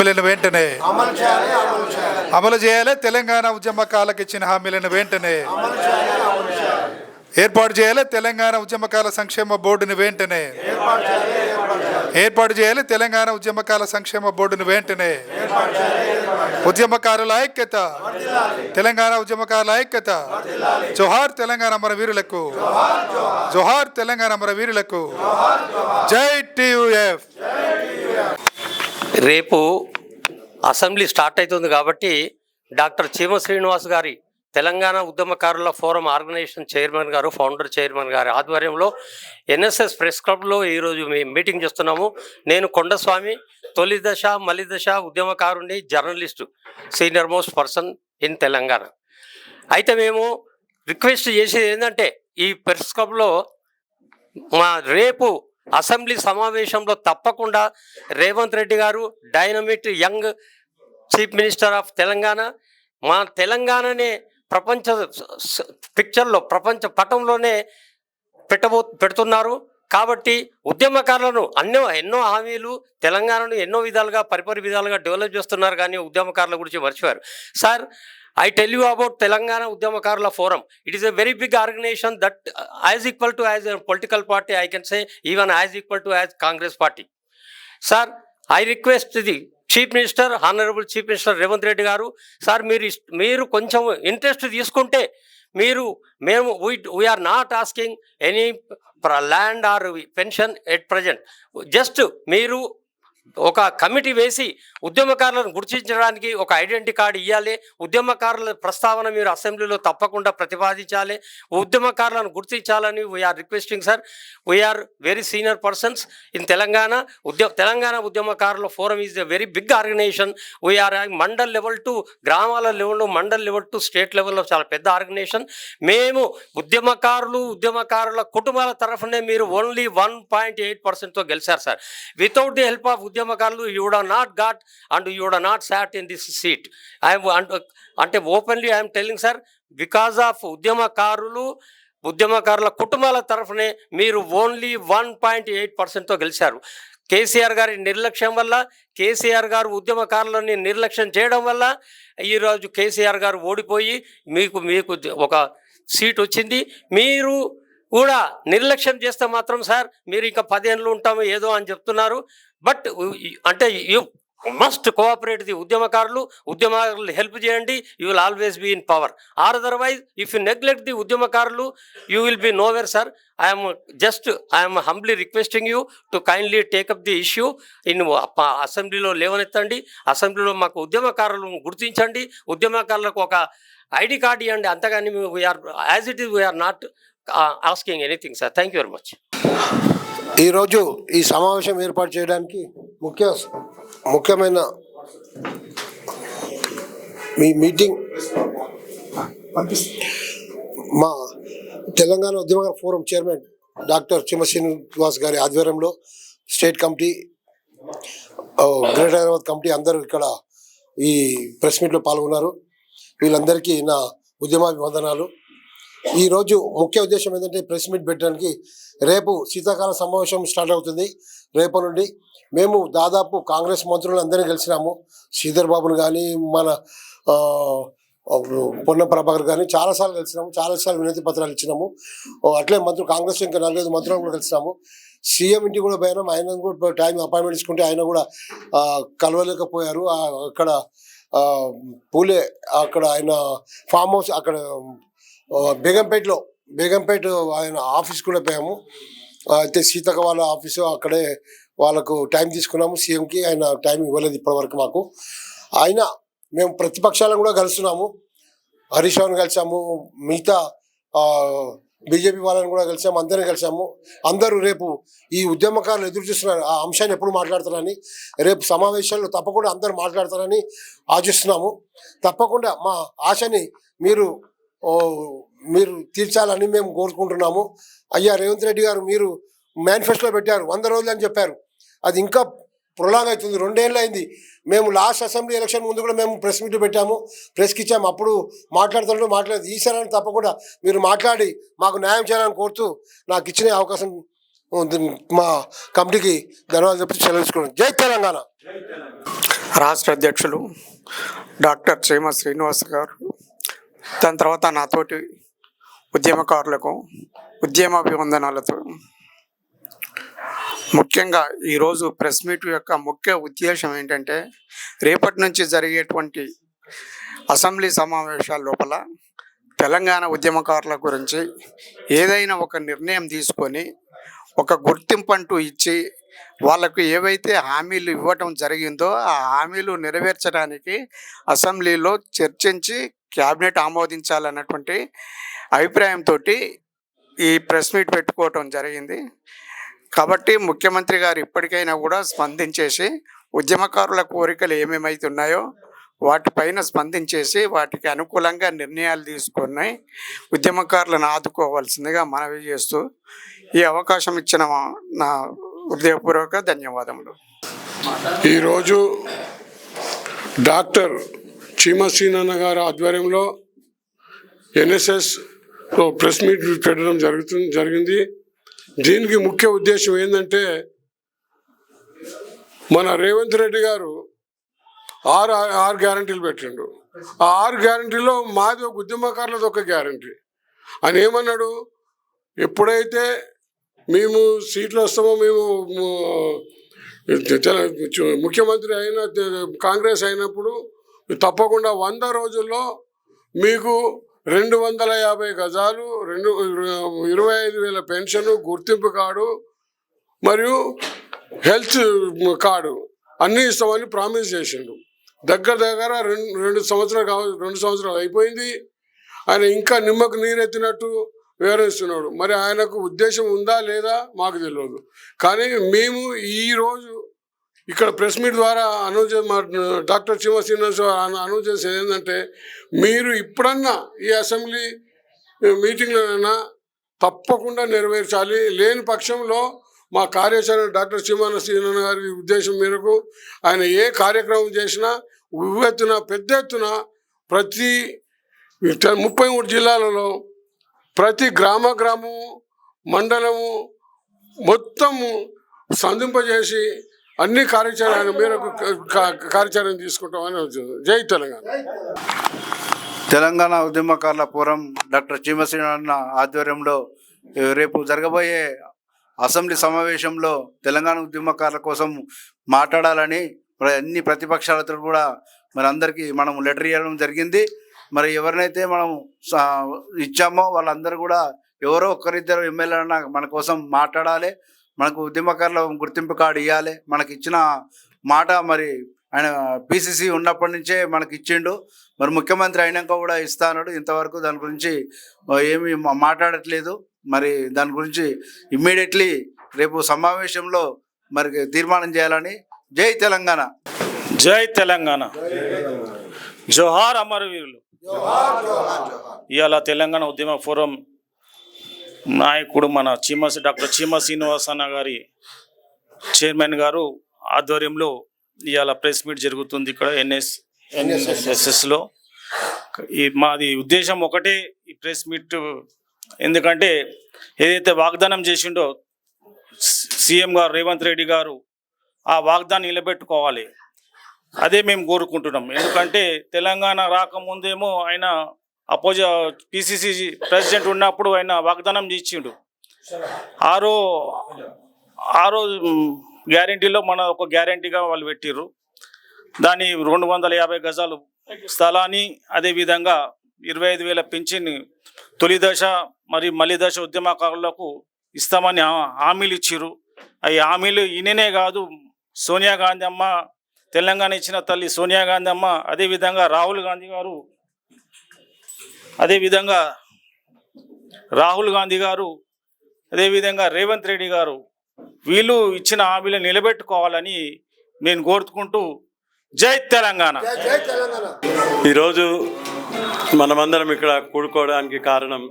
హామీలను వెంటనే అమలు చేయాలి. తెలంగాణ ఉద్యమకాలకు ఇచ్చిన హామీలను వెంటనే ఏర్పాటు చేయాలి. తెలంగాణ ఉద్యమకాల సంక్షేమ బోర్డుని వెంటనే ఏర్పాటు చేయాలి. తెలంగాణ ఉద్యమకాల సంక్షేమ బోర్డుని వెంటనే ఉద్యమకారుల ఐక్యత, తెలంగాణ ఉద్యమకారుల ఐక్యత. జోహార్ తెలంగాణ అమరవీరులకు, జోహార్ తెలంగాణ అమరవీరులకు. జై టీయూఎఫ్. రేపు అసెంబ్లీ స్టార్ట్ అవుతుంది కాబట్టి డాక్టర్ చీమ శ్రీనివాస్ గారి తెలంగాణ ఉద్యమకారుల ఫోరం ఆర్గనైజేషన్ చైర్మన్ గారు, ఫౌండర్ చైర్మన్ గారి ఆధ్వర్యంలో ఎన్ఎస్ఎస్ ప్రెస్ క్లబ్లో ఈరోజు మేము మీటింగ్ చేస్తున్నాము. నేను కొండస్వామి, తొలి దశ మలి దశ ఉద్యమకారుని, journalist, senior most person in Telangana. అయితే మేము రిక్వెస్ట్ చేసేది ఏంటంటే ఈ ప్రెస్ క్లబ్లో మా రేపు అసెంబ్లీ సమావేశంలో తప్పకుండా రేవంత్ రెడ్డి గారు, dynamic young chief minister of Telangana, మా తెలంగాణనే ప్రపంచ పిక్చర్లో, ప్రపంచ పటంలోనే పెడుతున్నారు. కాబట్టి ఉద్యమకారులను ఎన్నో హామీలు తెలంగాణను ఎన్నో విధాలుగా పరిపరి విధాలుగా డెవలప్ చేస్తున్నారు, కానీ ఉద్యమకారుల గురించి మర్చిపోయారు. Sir, I tell you about Telangana Udyamakarula Forum. It is a very big organization that as equal to as a political party, I can say, even as equal to as Congress party. Sir, I request the Chief Minister, Honorable Chief Minister Revanth Reddy garu, sir, మీరు కొంచెం interest తీసుకుంటే we are not asking any land or pension at present. Just మీరు ఒక committee వేసి ఉద్యమకారులను గుర్తించడానికి ఒక identity card ఇవ్వాలి. ఉద్యమకారుల ప్రస్తావన మీరు అసెంబ్లీలో తప్పకుండా ప్రతిపాదించాలి. ఉద్యమకారులను గుర్తించాలని we're requesting sir. We're very senior persons in Telangana. Telangana ఉద్యమకారుల forum is a very big organisation. We're mandal level to గ్రామాల లెవెల్లో, మండల్ లెవెల్ టు స్టేట్ లెవెల్లో చాలా పెద్ద ఆర్గనైజేషన్. మేము ఉద్యమకారుల కుటుంబాల తరఫునే మీరు ఓన్లీ 1.8%తో గెలిచారు sir. Without the help of ఉద్యమకారులు you would have not got and you would have not sat in this seat. అంటే openly I'm telling sir, because of ఉద్యమకారుల కుటుంబాల తరఫునే మీరు ఓన్లీ 1.8%తో గెలిచారు. కేసీఆర్ గారి నిర్లక్ష్యం వల్ల, కేసీఆర్ గారు ఉద్యమకారులని నిర్లక్ష్యం చేయడం వల్ల ఈరోజు కేసీఆర్ గారు ఓడిపోయి మీకు ఒక సీట్ వచ్చింది. మీరు కూడా నిర్లక్ష్యం చేస్తే మాత్రం సార్ మీరు ఇంకా 10 ఏళ్ళు ఉంటాము ఏదో అని చెప్తున్నారు. బట్ అంటే యూ మస్ట్ కోఆపరేట్ ది ఉద్యమకారులు హెల్ప్ చేయండి. You will always be in power. Or otherwise if you neglect the ఉద్యమకారులు you will be nowhere sir. I'm humbly requesting you to kindly take up the issue in అసెంబ్లీలో లేవనెత్తండి. అసెంబ్లీలో మాకు ఉద్యమకారులను గుర్తించండి. ఉద్యమకారులకు ఒక ఐడి కార్డు ఇవ్వండి. అంతగాని we are as it is we are not asking anything sir. Thank you very much. ఈరోజు ఈ సమావేశం ఏర్పాటు చేయడానికి ముఖ్యమైన మీ మీటింగ్ మా తెలంగాణ ఉద్యమకారుల ఫోరం చైర్మన్ డాక్టర్ చీమ శ్రీనివాస్ గారి ఆధ్వర్యంలో state committee, greater Hyderabad committee అందరూ ఇక్కడ ఈ ప్రెస్ మీట్లో పాల్గొన్నారు. వీళ్ళందరికీ నా ఉద్యమాభివందనాలు. ఈరోజు ముఖ్య ఉద్దేశం ఏంటంటే ప్రెస్ మీట్ పెట్టడానికి, రేపు శీతాకాల సమావేశం స్టార్ట్ అవుతుంది. రేపు నుండి మేము దాదాపు కాంగ్రెస్ మంత్రులు అందరినీ కలిసినాము. శ్రీధర్ బాబును కానీ, మన పొన్నం ప్రభాకర్ కానీ చాలాసార్లు కలిసినాము. చాలాసార్లు వినతి పత్రాలు ఇచ్చినాము. అట్లే కాంగ్రెస్ ఇంకా 4-5 మంత్రులను కూడా కలిసినాము. సీఎం ఇంటికి కూడా పోయినాము. ఆయన కూడా టైం అపాయింట్మెంట్ తీసుకుంటే ఆయన కూడా కలవలేకపోయారు. అక్కడ పూలే అక్కడ ఆయన ఫామ్ హౌస్, అక్కడ బేగంపేట ఆయన ఆఫీస్ కూడా పోయాము. అయితే సీతక్క వాళ్ళ ఆఫీసు అక్కడే వాళ్ళకు టైం తీసుకున్నాము. సీఎంకి ఆయన టైం ఇవ్వలేదు ఇప్పటివరకు మాకు. అయినా మేము ప్రతిపక్షాలను కూడా కలుస్తున్నాము. హరీష్ రావుని కలిసాము, మిగతా బీజేపీ వాళ్ళని కూడా కలిసాము, అందరినీ కలిసాము. అందరూ రేపు ఈ ఉద్యమకారులు ఎదురు చూస్తున్నారు ఆ అంశాన్ని ఎప్పుడు మాట్లాడతారని. రేపు సమావేశాల్లో తప్పకుండా అందరూ మాట్లాడతారని ఆశిస్తున్నాము. తప్పకుండా మా ఆశని మీరు తీర్చాలని మేము కోరుకుంటున్నాము. అయ్యా రేవంత్ రెడ్డి గారు, మీరు మేనిఫెస్టోలో పెట్టారు 100 రోజులు అని చెప్పారు. అది ఇంకా ప్రొలాంగ్ అవుతుంది. 2 ఏళ్ళు అయింది. మేము లాస్ట్ అసెంబ్లీ ఎలక్షన్ ముందు కూడా మేము ప్రెస్ మీట్ పెట్టాము, ప్రెస్కి ఇచ్చాము. అప్పుడు మాట్లాడలేదు. ఈసారి తప్పకుండా మీరు మాట్లాడి మాకు న్యాయం చేయాలని కోరుతూ నాకు ఇచ్చిన అవకాశం మా కమిటీకి ధన్యవాదాలు చెప్పి సెలవుకున్నాను. జై తెలంగాణ. రాష్ట్ర అధ్యక్షులు డాక్టర్ చీమ శ్రీనివాస్ గారు, దాని తర్వాత నాతోటి ఉద్యమకారులకు ఉద్యమాభివందనాలతో, ముఖ్యంగా ఈరోజు ప్రెస్ మీట్ యొక్క ముఖ్య ఉద్దేశం ఏంటంటే, రేపటి నుంచి జరిగేటువంటి అసెంబ్లీ సమావేశాల లోపల తెలంగాణ ఉద్యమకారుల గురించి ఏదైనా ఒక నిర్ణయం తీసుకొని ఒక గుర్తింపు అంటూ ఇచ్చి వాళ్ళకు ఏవైతే హామీలు ఇవ్వటం జరిగిందో ఆ హామీలు నెరవేర్చడానికి అసెంబ్లీలో చర్చించి క్యాబినెట్ ఆమోదించాలన్నటువంటి అభిప్రాయంతో ఈ ప్రెస్ మీట్ పెట్టుకోవటం జరిగింది. కాబట్టి ముఖ్యమంత్రి గారు ఇప్పటికైనా కూడా స్పందించేసి ఉద్యమకారుల కోరికలు ఏమేమైతే ఉన్నాయో వాటిపైన స్పందించేసి వాటికి అనుకూలంగా నిర్ణయాలు తీసుకొని ఉద్యమకారులను ఆదుకోవాల్సిందిగా మనవి చేస్తూ ఈ అవకాశం ఇచ్చిన నా హృదయపూర్వక ధన్యవాదములు. ఈరోజు డాక్టర్ చీమ శ్రీనన్న గారి ఆధ్వర్యంలో ఎన్ఎస్ఎస్ ప్రెస్ మీట్ పెట్టడం జరిగింది. దీనికి ముఖ్య ఉద్దేశం ఏంటంటే, మన రేవంత్ రెడ్డి గారు ఆరు గ్యారంటీలు పెట్టిండు. ఆ 6 గ్యారంటీలో మాది ఒక ఉద్యమకారులది ఒక గ్యారంటీ. ఆయన ఏమన్నాడు, ఎప్పుడైతే మేము సీట్లు వస్తామో, మేము ముఖ్యమంత్రి అయిన కాంగ్రెస్ అయినప్పుడు తప్పకుండా 100 రోజుల్లో మీకు 250 గజాలు, 25,000 పెన్షన్, గుర్తింపు కార్డు మరియు హెల్త్ కార్డు అన్నీ ఇస్తామని ప్రామిస్ చేసిండు. దగ్గర 2 సంవత్సరాలు అయిపోయింది. ఆయన ఇంకా నిమ్మకు నీరెత్తినట్టు వివరిస్తున్నాడు. మరి ఆయనకు ఉద్దేశం ఉందా లేదా మాకు తెలియదు. కానీ మేము ఈరోజు ఇక్కడ ప్రెస్ మీట్ ద్వారా డాక్టర్ చీమ శ్రీనివాస్ అనౌన్స్ చేసేది ఏంటంటే, మీరు ఇప్పుడన్నా ఈ అసెంబ్లీ మీటింగ్లోనైనా తప్పకుండా నెరవేర్చాలి. లేని పక్షంలో మా కార్యాచరణ డాక్టర్ చీమ శ్రీనివాస్ గారి ఉద్దేశం మేరకు ఆయన ఏ కార్యక్రమం చేసినా ఉవ్వెత్తున పెద్ద ఎత్తున ప్రతి 33 జిల్లాలలో ప్రతి గ్రామము మండలము మొత్తము సంధింపజేసి అన్ని కార్యాచరణ మేరకు కార్యాచరణ తీసుకుంటామని వచ్చింది. జై తెలంగాణ. తెలంగాణ ఉద్యమకారుల ఫోరం డాక్టర్ చీమ శ్రీనివాస్ ఆధ్వర్యంలో రేపు జరగబోయే అసెంబ్లీ సమావేశంలో తెలంగాణ ఉద్యమకారుల కోసం మాట్లాడాలని అన్ని ప్రతిపక్షాలతో కూడా మరి అందరికీ మనం లెటర్ ఇవ్వడం జరిగింది. మరి ఎవరినైతే మనం ఇచ్చామో వాళ్ళందరూ కూడా ఎవరో ఒకరిద్దరు ఎమ్మెల్యేలన్నా మన కోసం మాట్లాడాలి, మనకు ఉద్యమకారుల గుర్తింపు కార్డు ఇవ్వాలి. మనకి ఇచ్చిన మాట మరి ఆయన పిసిసి ఉన్నప్పటి నుంచే మనకి ఇచ్చిండు. మరి ముఖ్యమంత్రి అయినాక కూడా ఇస్తా అన్నాడు. ఇంతవరకు దాని గురించి ఏమీ మాట్లాడట్లేదు. మరి దాని గురించి ఇమ్మీడియట్లీ రేపు సమావేశంలో మరి తీర్మానం చేయాలని. జై తెలంగాణ. జై తెలంగాణ. జోహార్ అమరవీరులు. ఇవాళ తెలంగాణ ఉద్యమ ఫోరం నాయకుడు మన డాక్టర్ చీమ శ్రీనివాస్ అన్న గారి చైర్మన్ గారు ఆధ్వర్యంలో ఇవాళ ప్రెస్ మీట్ జరుగుతుంది ఇక్కడ ఎన్ఎస్ఎస్లో. మాది ఉద్దేశం ఒకటే, ఈ ప్రెస్ మీట్. ఎందుకంటే ఏదైతే వాగ్దానం చేసిండో సీఎం గారు రేవంత్ రెడ్డి గారు, ఆ వాగ్దానం నిలబెట్టుకోవాలి. అదే మేము కోరుకుంటున్నాం. ఎందుకంటే తెలంగాణ రాకముందేమో ఆయన పిసిసి ప్రెసిడెంట్ ఉన్నప్పుడు ఆయన వాగ్దానం ఇచ్చిండు. ఆరో గ్యారంటీలో మన ఒక గ్యారంటీగా వాళ్ళు పెట్టిర్రు. దాని 250 గజాలు స్థలాన్ని, అదేవిధంగా 25,000 పెన్షన్ తొలి దశ మరియు మలి దశ ఉద్యమకారులకు ఇస్తామని హామీలు ఇచ్చిర్రు. ఈ హామీలు ఈయననే కాదు, సోనియా గాంధీ అమ్మ, తెలంగాణ ఇచ్చిన తల్లి సోనియా గాంధీ అమ్మ, అదేవిధంగా రాహుల్ గాంధీ గారు, అదేవిధంగా రేవంత్ రెడ్డి గారు, వీళ్ళు ఇచ్చిన హామీలు నిలబెట్టుకోవాలని నేను కోరుకుంటూ జై తెలంగాణ. ఈరోజు మనమందరం ఇక్కడ కూడుకోవడానికి కారణం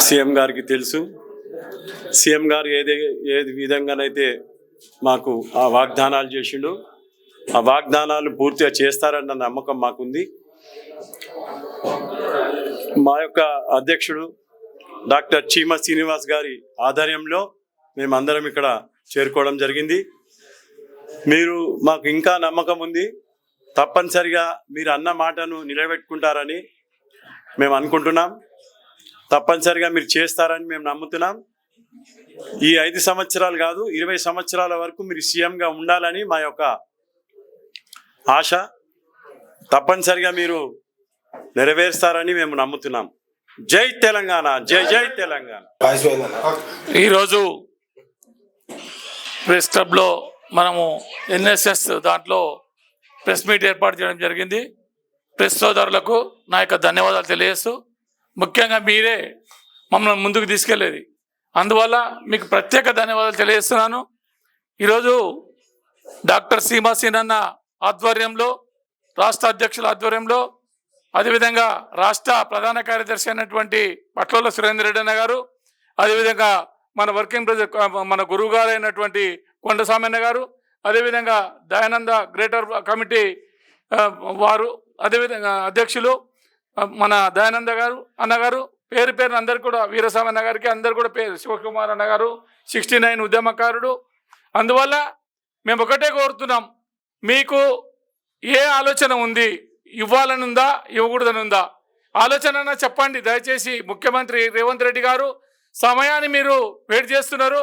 సీఎం గారికి తెలుసు. సీఎం గారు ఏ విధంగానైతే మాకు ఆ వాగ్దానాలు చేసిండు, ఆ వాగ్దానాలు పూర్తిగా చేస్తారన్న నమ్మకం మాకుంది. మా యొక్క అధ్యక్షుడు డాక్టర్ చీమ శ్రీనివాస్ గారి ఆధ్వర్యంలో మేమందరం ఇక్కడ చేరుకోవడం జరిగింది. మీరు మాకు ఇంకా నమ్మకం ఉంది, తప్పనిసరిగా మీరు అన్న మాటను నిలబెట్టుకుంటారని మేము అనుకుంటున్నాం. తప్పనిసరిగా మీరు చేస్తారని మేము నమ్ముతున్నాం. ఈ 5 సంవత్సరాలు కాదు, 20 సంవత్సరాల వరకు మీరు సీఎంగా ఉండాలని మా యొక్క ఆశ. తప్పనిసరిగా మీరు నెరవేరుస్తారని మేము నమ్ముతున్నాం. జై తెలంగాణ, జై జై తెలంగాణ. ఈరోజు ప్రెస్ క్లబ్లో మనము ఎన్ఎస్ఎస్ దాంట్లో ప్రెస్ మీట్ ఏర్పాటు చేయడం జరిగింది. ప్రెస్ సోదరులకు నా యొక్క ధన్యవాదాలు తెలియజేస్తూ, ముఖ్యంగా మీరే మమ్మల్ని ముందుకు తీసుకెళ్ళేది, అందువల్ల మీకు ప్రత్యేక ధన్యవాదాలు తెలియజేస్తున్నాను. ఈరోజు డాక్టర్ సీమాసీన్ అన్న ఆధ్వర్యంలో, రాష్ట్ర అధ్యక్షుల ఆధ్వర్యంలో, అదేవిధంగా రాష్ట్ర ప్రధాన కార్యదర్శి అయినటువంటి పట్లోల సురేందర్ రెడ్డి అన్న గారు, అదేవిధంగా మన వర్కింగ్ ప్రెసిడెంట్ మన గురువు గారు అయినటువంటి కొండస్వామి అన్న గారు, అదేవిధంగా దయానంద గ్రేటర్ కమిటీ వారు, అదేవిధంగా అధ్యక్షులు మన దయానంద గారు అన్నగారు, పేరు పేరున అందరు కూడా, వీరస్వామి అన్న గారికి అందరు కూడా పేరు, శివకుమార్ అన్న గారు 69 ఉద్యమకారుడు. అందువల్ల మేము ఒకటే కోరుతున్నాం, మీకు ఏ ఆలోచన ఉంది, ఇవ్వాలని ఉందా, ఇవ్వకూడదని ఉందా, ఆలోచన చెప్పండి దయచేసి. ముఖ్యమంత్రి రేవంత్ రెడ్డి గారు సమయాన్ని మీరు వెయిట్ చేస్తున్నారు.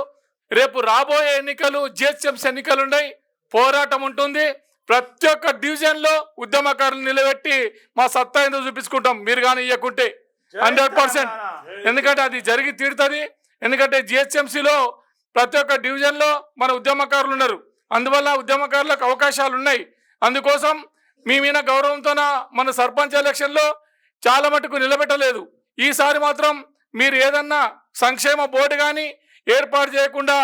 రేపు రాబోయే ఎన్నికలు, జిహెచ్ఎంసీ ఎన్నికలు ఉన్నాయి, పోరాటం ఉంటుంది. ప్రతి ఒక్క డివిజన్లో ఉద్యమకారులు నిలబెట్టి మా సత్తా ఎందుకు చూపించుకుంటాం, మీరు కానీ ఇవ్వకుంటే 100%. ఎందుకంటే అది జరిగి తీరుతుంది. ఎందుకంటే జిహెచ్ఎంసీలో ప్రతి ఒక్క డివిజన్లో మన ఉద్యమకారులు ఉన్నారు. అందువల్ల ఉద్యమకారులకు అవకాశాలు ఉన్నాయి. అందుకోసం మీ మీద గౌరవంతోన మన సర్పంచ్ ఎలక్షన్లో చాలా మటుకు నిలబెట్టలేదు. ఈసారి మాత్రం మీరు ఏదన్నా సంక్షేమ బోర్డు కానీ ఏర్పాటు చేయకుండా,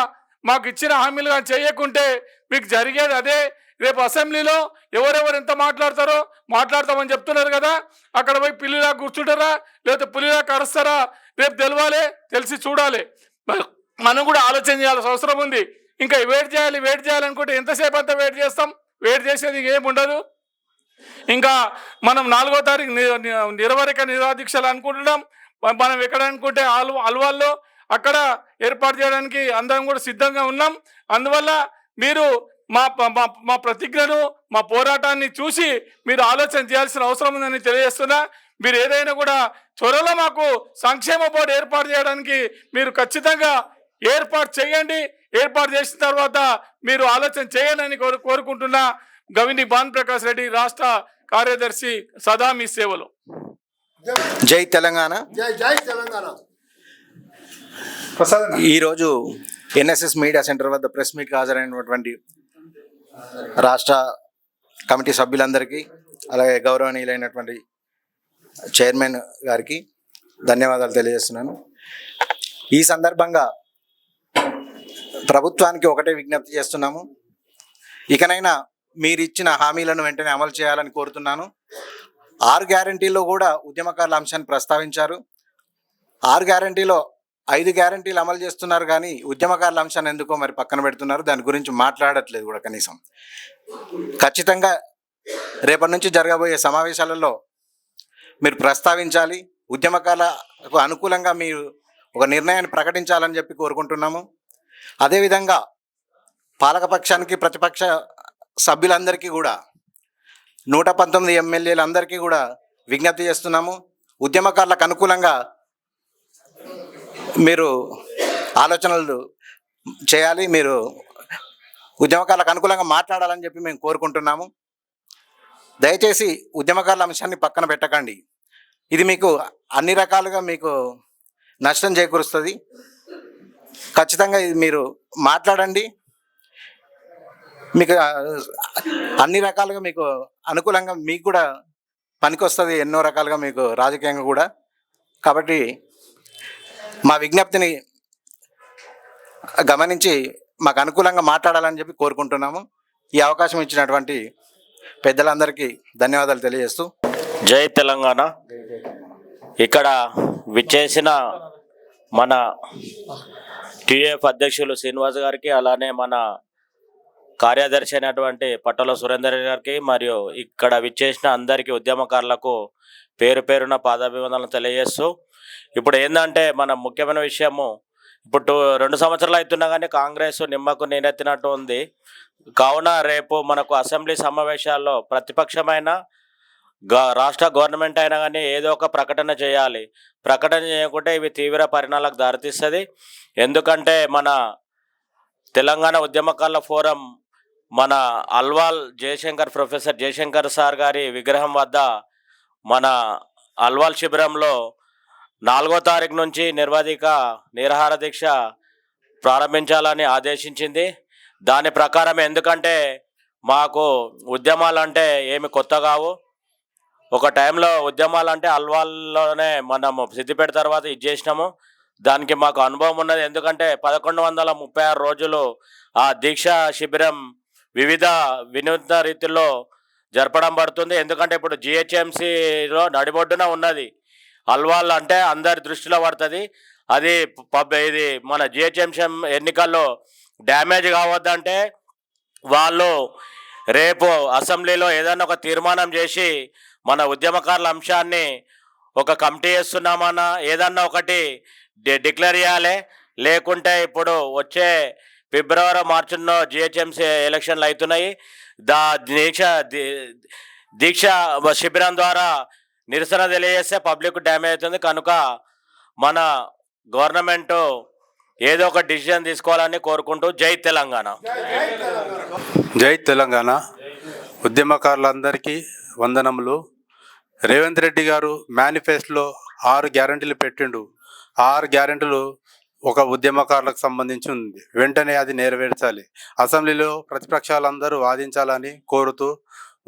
మాకు ఇచ్చిన హామీలు కానీ చేయకుంటే మీకు జరిగేది అదే. రేపు అసెంబ్లీలో ఎవరెవరు ఎంత మాట్లాడతారో మాట్లాడతామని చెప్తున్నారు కదా, అక్కడ పోయి పిల్లిలా కూర్చుంటారా లేకపోతే పులిలా కరుస్తారా రేపు తెలవాలి, తెలిసి చూడాలి. మనం కూడా ఆలోచన చేయాల్సిన అవసరం ఉంది. ఇంకా వెయిట్ చేయాలనుకుంటే ఎంతసేపు అంతా వెయిట్ చేస్తాం? వెయిట్ చేసేది ఏముండదు. ఇంకా మనం 4వ తారీఖు నిరవధిక నిరాదీక్షలు అనుకుంటున్నాం. మనం ఎక్కడ అనుకుంటే అల్వాల్లో అక్కడ ఏర్పాటు చేయడానికి అందరం కూడా సిద్ధంగా ఉన్నాం. అందువల్ల మీరు మా ప్రతిజ్ఞను, మా పోరాటాన్ని చూసి మీరు ఆలోచన చేయాల్సిన అవసరం ఉందని తెలియజేస్తున్నా. మీరు ఏదైనా కూడా త్వరలో మాకు సంక్షేమ బోర్డు ఏర్పాటు చేయడానికి మీరు ఖచ్చితంగా ఏర్పాటు చేయండి. ఏర్పాటు చేసిన తర్వాత మీరు ఆలోచన చేయాలని కోరుకుంటున్నా. గవిని భానుప్రకాష్ రెడ్డి, రాష్ట్ర కార్యదర్శి, సదా మీ సేవలో. జై తెలంగాణ. జై జై తెలంగాణ. ఈరోజు ఎన్ఎస్ఎస్ మీడియా సెంటర్ వద్ద ప్రెస్ మీట్కి హాజరైనటువంటి రాష్ట్ర కమిటీ సభ్యులందరికీ, అలాగే గౌరవనీయులైనటువంటి చైర్మన్ గారికి ధన్యవాదాలు తెలియజేస్తున్నాను. ఈ సందర్భంగా ప్రభుత్వానికి ఒకటే విజ్ఞప్తి చేస్తున్నాము, ఇకనైనా మీరు ఇచ్చిన హామీలను వెంటనే అమలు చేయాలని కోరుతున్నాను. 6 గ్యారంటీలో కూడా ఉద్యమకారుల అంశాన్ని ప్రస్తావించారు. 6 గ్యారంటీలో 5 గ్యారంటీలు అమలు చేస్తున్నారు, కానీ ఉద్యమకారుల అంశాన్ని ఎందుకో మరి పక్కన పెడుతున్నారు. దాని గురించి మాట్లాడట్లేదు కూడా కనీసం. ఖచ్చితంగా రేపటి నుంచి జరగబోయే సమావేశాలలో మీరు ప్రస్తావించాలి. ఉద్యమకారులకు అనుకూలంగా మీరు ఒక నిర్ణయాన్ని ప్రకటించాలని చెప్పి కోరుకుంటున్నాము. అదేవిధంగా పాలకపక్షానికి, ప్రతిపక్ష సభ్యులందరికీ కూడా, 119 ఎమ్మెల్యేలందరికీ కూడా విజ్ఞప్తి చేస్తున్నాము. ఉద్యమకారులకు అనుకూలంగా మీరు ఆలోచనలు చేయాలి, మీరు ఉద్యమకారులకు అనుకూలంగా మాట్లాడాలని చెప్పి మేము కోరుకుంటున్నాము. దయచేసి ఉద్యమకారుల అంశాన్ని పక్కన పెట్టకండి. ఇది మీకు అన్ని రకాలుగా మీకు నష్టం చేకూరుస్తుంది. ఖచ్చితంగా ఇది మీరు మాట్లాడండి. మీకు అన్ని రకాలుగా మీకు అనుకూలంగా మీకు కూడా పనికొస్తుంది, ఎన్నో రకాలుగా మీకు రాజకీయంగా కూడా. కాబట్టి మా విజ్ఞప్తిని గమనించి మాకు అనుకూలంగా మాట్లాడాలని చెప్పి కోరుకుంటున్నాము. ఈ అవకాశం ఇచ్చినటువంటి పెద్దలందరికీ ధన్యవాదాలు తెలియజేస్తూ జై తెలంగాణ. ఇక్కడ విచ్చేసిన మన టీఎఫ్ అధ్యక్షులు శ్రీనివాస్ గారికి, అలానే మన కార్యదర్శి అయినటువంటి పట్టల సురేందర్ గారికి, మరియు ఇక్కడ విచ్చేసిన అందరికీ ఉద్యమకారులకు పేరు పేరున పాదాభివందనలు తెలియజేస్తూ, ఇప్పుడు ఏంటంటే మన ముఖ్యమైన విషయము, ఇప్పుడు 2 సంవత్సరాలు అవుతున్నా కానీ కాంగ్రెస్ నిమ్మకు నీరెత్తినట్టు ఉంది. కావున రేపు మనకు అసెంబ్లీ సమావేశాల్లో ప్రతిపక్షమైన రాష్ట్ర గవర్నమెంట్ అయినా కానీ ఏదో ఒక ప్రకటన చేయాలి. ప్రకటన చేయకుంటే ఇవి తీవ్ర పరిణామాలకు దారితీస్తుంది. ఎందుకంటే మన తెలంగాణ ఉద్యమకారుల ఫోరం మన అల్వాల్ జయశంకర్, ప్రొఫెసర్ జయశంకర్ సార్ గారి విగ్రహం వద్ద మన అల్వాల్ శిబిరంలో 4వ తారీఖు నుంచి నిర్వాధిక నిరాహార దీక్ష ప్రారంభించాలని ఆదేశించింది. దాని ప్రకారం, ఎందుకంటే మాకు ఉద్యమాలంటే ఏమి కొత్త కావు. ఒక టైంలో ఉద్యమాలంటే అల్వాల్లోనే మనము సిద్దిపేట తర్వాత ఇది చేసినాము. దానికి మాకు అనుభవం ఉన్నది. ఎందుకంటే 1136 రోజులు ఆ దీక్షా శిబిరం వివిధ వినూత్న రీతిలో జరపడం పడుతుంది. ఎందుకంటే ఇప్పుడు జిహెచ్ఎంసీలో నడిబొడ్డున ఉన్నది. అల్వాల్ అంటే అందరి దృష్టిలో పడుతుంది. అది ఇది మన జిహెచ్ఎంసీ ఎన్నికల్లో డ్యామేజ్ కావద్దంటే వాళ్ళు రేపు అసెంబ్లీలో ఏదైనా ఒక తీర్మానం చేసి మన ఉద్యమకారుల అంశాన్ని ఒక కమిటీ వేస్తున్నామన్నా ఏదన్నా ఒకటి డిక్లేర్ చేయాలి. లేకుంటే ఇప్పుడు వచ్చే ఫిబ్రవరి మార్చిలో జిహెచ్ఎంసీ ఎలక్షన్లు అవుతున్నాయి. దీక్ష శిబిరం ద్వారా నిరసన తెలియజేస్తే పబ్లిక్ డ్యామేజ్ అవుతుంది. కనుక మన గవర్నమెంట్ ఏదో ఒక డిసిజన్ తీసుకోవాలని కోరుకుంటూ జై తెలంగాణ. జై తెలంగాణ. ఉద్యమకారులందరికీ వందనములు. రేవంత్ రెడ్డి గారు మేనిఫెస్టోలో 6 గ్యారెంటీలు పెట్టిండు. 6 గ్యారెంటీలు ఒక ఉద్యమకారులకు సంబంధించి ఉంది. వెంటనే అది నెరవేర్చాలి. అసెంబ్లీలో ప్రతిపక్షాలందరూ వాదించాలని కోరుతూ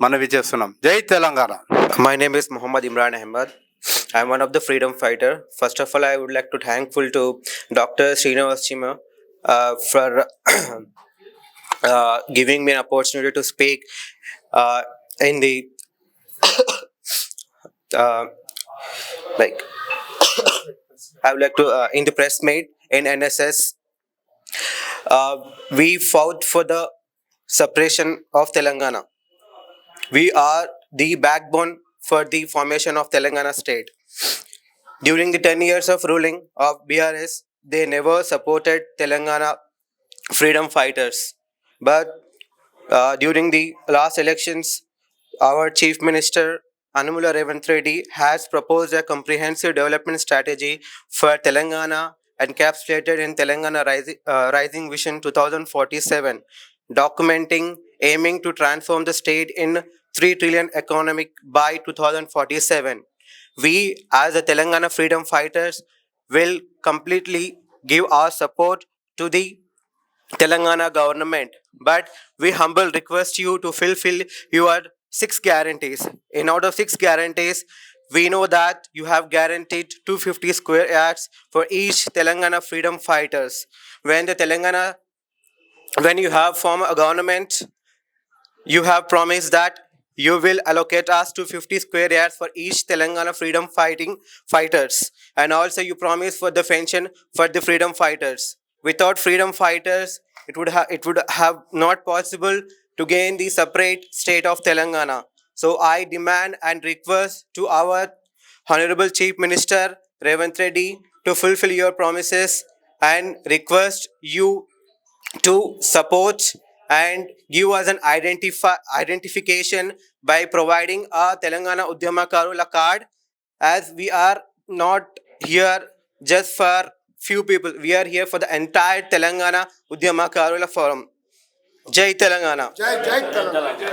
మనవి చేస్తున్నాం. జై Telangana. My name is Muhammad Imran Ahmed. I am one of the freedom fighter. First of all, I would like to thankful to Dr. Srinivas Chima for giving me an opportunity to speak in the like I would like to in the press meet in NSS. We fought for the separation of Telangana. We are the backbone for the formation of Telangana state. During the 10 years of ruling of BRS, they never supported Telangana freedom fighters. But during the last elections, our Chief Minister Anumula Revanth Reddy has proposed a comprehensive development strategy for Telangana encapsulated in Telangana Rising Vision 2047, documenting aiming to transform the state in 3 trillion economic by 2047. We as the Telangana freedom fighters will completely give our support to the Telangana government, but we humble request you to fulfill your 6 guarantees. In out of 6 guarantees, we know that you have guaranteed 250 square yards for each Telangana freedom fighters. When you have formed a government, you have promised that you will allocate us 250 square yards for each Telangana freedom fighters, and also you promise for the pension for the freedom fighters. Without freedom fighters, it would have not possible to gain the separate state of Telangana. So I demand and request to our Honorable Chief Minister Revanth Reddy to fulfill your promises and request you to support and give us an identification by providing a Telangana Udyamakarula card, as we are not here just for few people. We are here for the entire Telangana Udyamakarula Forum. Jai Telangana. జై జై తెలంగాణ.